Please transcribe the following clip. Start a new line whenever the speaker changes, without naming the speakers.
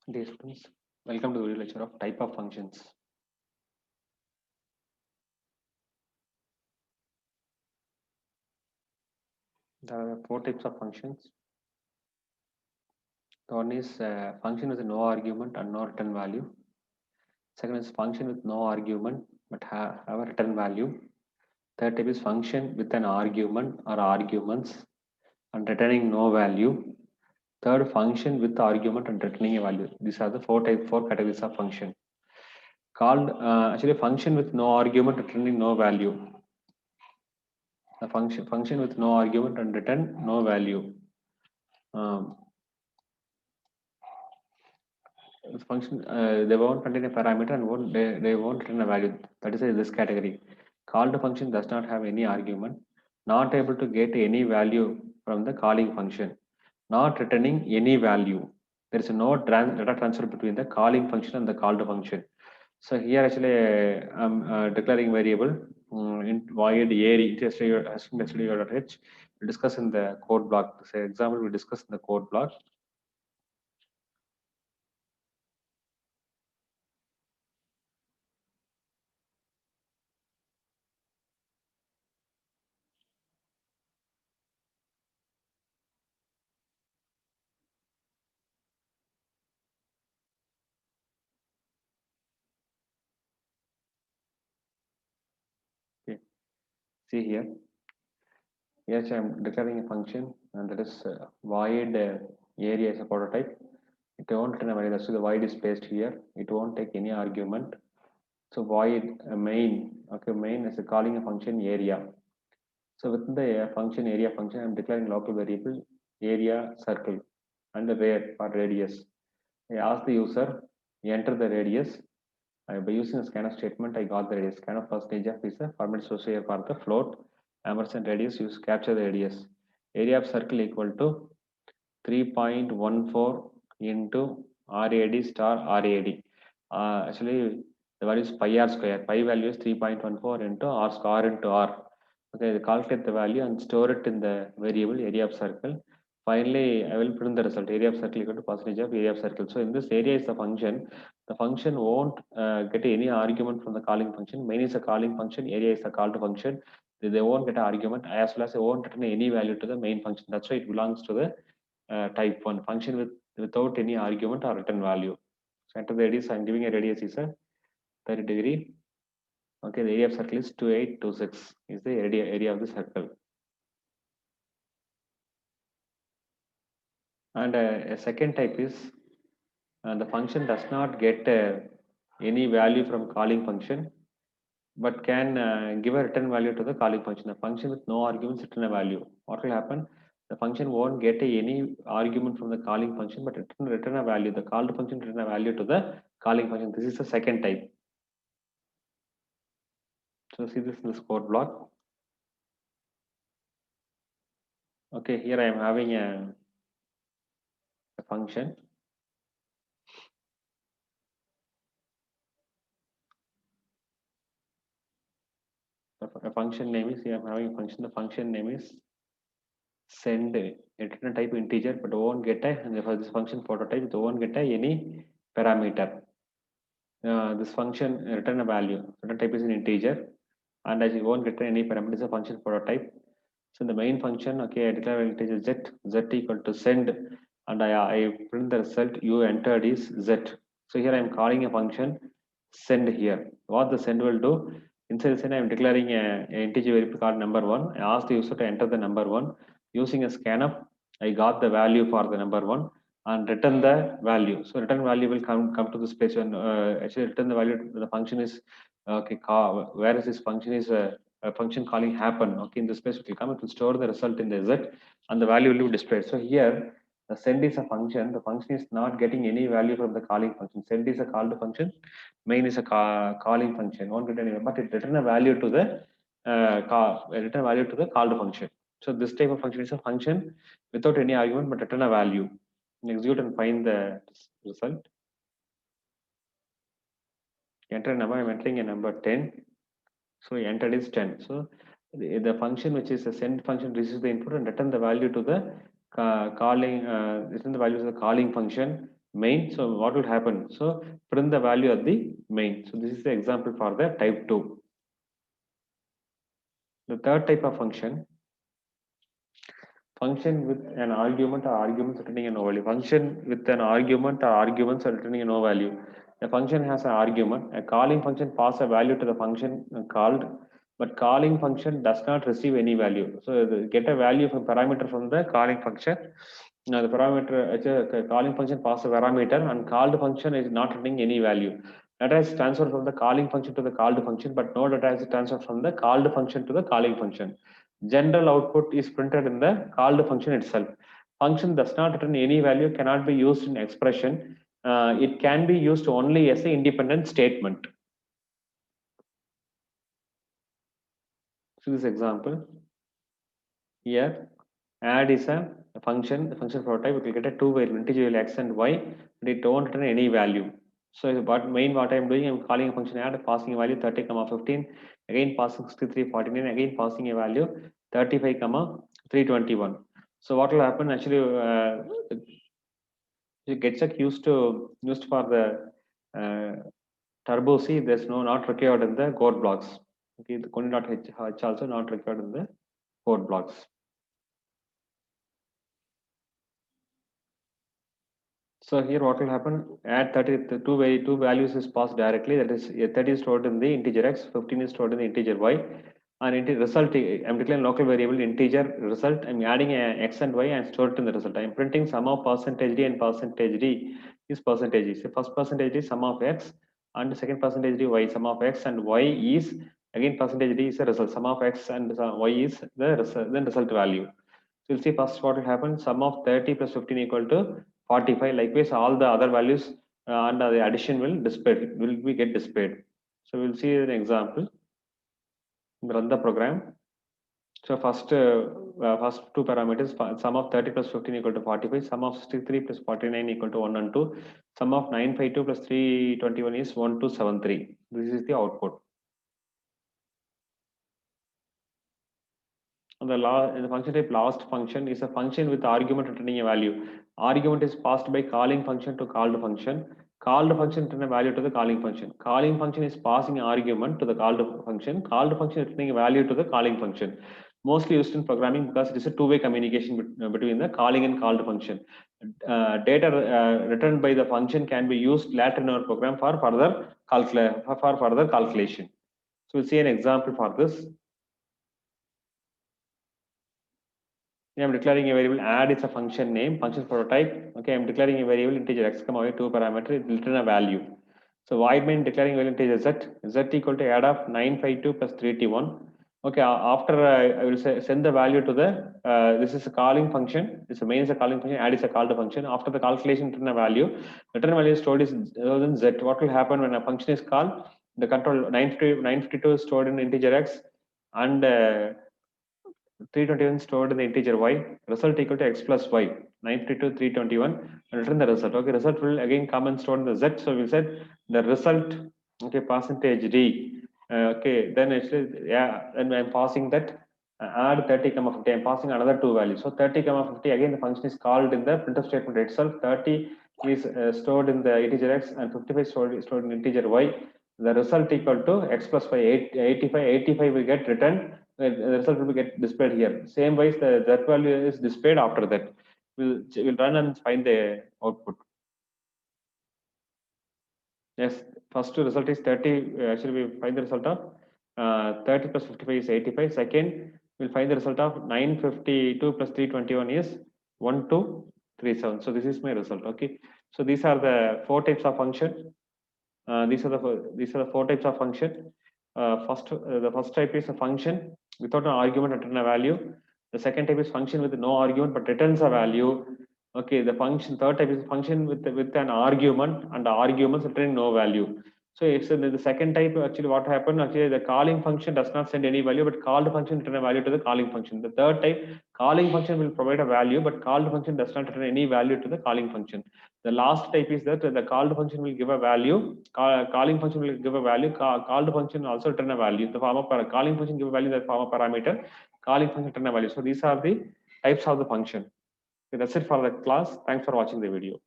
Dear students, welcome to the video lecture of type of functions. There are four types of functions. The one is function with no argument and no return value. Second is function with no argument but have a return value. Third type is function with an argument or arguments and returning no value. Third, function with argument and returning a value. These are the four categories of function. Called actually function with no argument returning no value. The function with no argument and return no value. Function they won't contain a parameter and they won't return a value. That is this category. Called function does not have any argument, not able to get any value from the calling function, not returning any value. There is no data transfer between the calling function and the called function. So here actually I'm declaring variable in void area h. We discuss in the code block. Say example we discuss in the code block. Okay. See here. Yes, I'm declaring a function and that is void area as a prototype. It won't return a value. So the void is placed here. It won't take any argument. So void main. Okay, main is a calling a function area. So within the function area function, I'm declaring local variable area circle and the where or radius. I ask the user enter the radius. By using a scanf statement, I got the radius. Scanf percentage of is a format associated for the float. Ampersand radius, use capture the radius. Area of circle equal to 3.14 into RAD star RAD. Actually, the value is pi r square. Pi value is 3.14 into r square into r. Okay, calculate the value and store it in the variable area of circle. Finally, I will print the result. Area of circle equal to percentage of area of circle. So in this area is the function. The function won't get any argument from the calling function. Main is a calling function. Area is a called function. They won't get an argument as well as they won't return any value to the main function. That's why it belongs to the type 1 function without any argument or return value. So enter the radius. I'm giving a radius is a 30 degree. Okay, the area of circle is 2826 is the area of the circle. And a second type is the function does not get any value from calling function but can give a return value to the calling function. A function with no arguments return a value. What will happen? The function won't get any argument from the calling function but return a value. The called function return a value to the calling function. This is the second type. So see this in the code block. Okay, here I am having a function. A function name is here I'm having a function. The function name is send. Return type integer, but won't get a and for this function prototype, it won't get a any parameter. This function return a value. Return type is an integer, and as you won't get any parameter, is a function prototype. So the main function, okay, I declare an integer z equal to send, and I print the result you entered is z. So here I am calling a function send here. What the send will do, inside the send I am declaring a integer variable called number one. I ask the user to enter the number one using a scanf. I got the value for the number one and return the value. So return value will come to this place when actually return the value. The function is okay. Whereas this function is a function calling happen. Okay, in this place it will come. It will store the result in the z, and the value will be displayed. So here the send is a function. The function is not getting any value from the calling function. Send is a called function. Main is a calling function. Won't get any, but it return a value to the return value to the called function. So this type of function is a function without any argument but return a value. Execute and find the result. Enter a number. I'm entering a number 10. So entered is 10. So the function which is a send function receives the input and return the value to the calling return the value to the calling function. main. So what will happen? So print the value of the main. So this is the example for the type 2. The third type of function with an argument or arguments returning a no value. Function with an argument or arguments returning a no value. The function has an argument. A calling function passes a value to the function called, but calling function does not receive any value. So get a value from parameter from the calling function. Now the parameter calling function passes a parameter and called function is not returning any value. That has transferred from the calling function to the called function, but no data is transferred from the called function to the calling function. General output is printed in the called function itself. Function does not return any value, cannot be used in expression. It can be used only as an independent statement. So this example here, add is a function. The function prototype will get a two variable integer x and y, and it don't return any value. So what I'm doing, I'm calling a function add, passing a value 30, 15, again passing 63, 49, again passing a value 35, 321. So what will happen actually? It gets used for the turbo C. There's not required in the code blocks. Okay, the code.h also not required in the code blocks. So here what will happen? Add 30, the two values is passed directly. That is 30 is stored in the integer x, 15 is stored in the integer y, and result. I'm declaring local variable integer result. I'm adding a x and y and store it in the result. I'm printing sum of percentage d and percentage d is percentage d. So first percentage d is sum of x, and the second percentage d y sum of x, and y is again percentage d is the result. Sum of x and y is the result, then result value. So you'll see first what will happen, sum of 30 plus 15 equal to 45. Likewise, all the other values and the addition will get displayed. So we'll see an example. Run the program. So first two parameters, sum of 30 plus 15 equal to 45, sum of 63 plus 49 equal to 1 and 2, sum of 952 plus 321 is 1273. This is the output. And the function type last function is a function with argument returning a value. Argument is passed by calling function to called function. Called function return a value to the calling function. Calling function is passing argument to the called function. Called function returning a value to the calling function. Mostly used in programming because it is a two-way communication between the calling and called function. Data returned by the function can be used later in our program for further calculation. So we'll see an example for this. I'm declaring a variable add is a function name, function prototype. Okay, I'm declaring a variable integer x, y, two parameter, it will return a value. So void main declaring variable integer z equal to add of 952 plus 381. Okay, after I will send the value to the, this is a calling function, this main is a calling function, add is a called function. After the calculation, return a value. Return value is stored is z. What will happen when a function is called? The control 952 is stored in integer x, and 321 stored in the integer y, result equal to x plus y, 952, 321, and return the result. Okay, result will again come and stored in the z. So we said the result, okay, percentage d. Okay, then actually, yeah, and I'm passing that add 30, 50. I'm passing another two values. So 30, 50, again the function is called in the printf statement itself. 30 is stored in the integer x, and 55 stored in integer y. The result equal to x plus y, 85 will get returned. The result will get displayed here. Same way, that value is displayed after that. We'll run and find the output. Yes, first result is 30. Actually, we find the result of 30 plus 55 is 85. Second, we'll find the result of 952 plus 321 is 1237. So this is my result. Okay. So these are the four types of function. These are the four types of function. The first type is a function without an argument return a value. The second type is function with no argument but returns a value. Okay, the third type is function with an argument, and the arguments return no value. So if the second type, actually what happened, actually the calling function does not send any value, but called function return a value to the calling function. The third type, calling function will provide a value, but called function does not return any value to the calling function. The last type is that the called function will give a value, calling function will give a value, called function also return a value in the form of calling function give a value in the form of parameter, calling function return a value. So these are the types of the function. Okay, that's it for the class. Thanks for watching the video.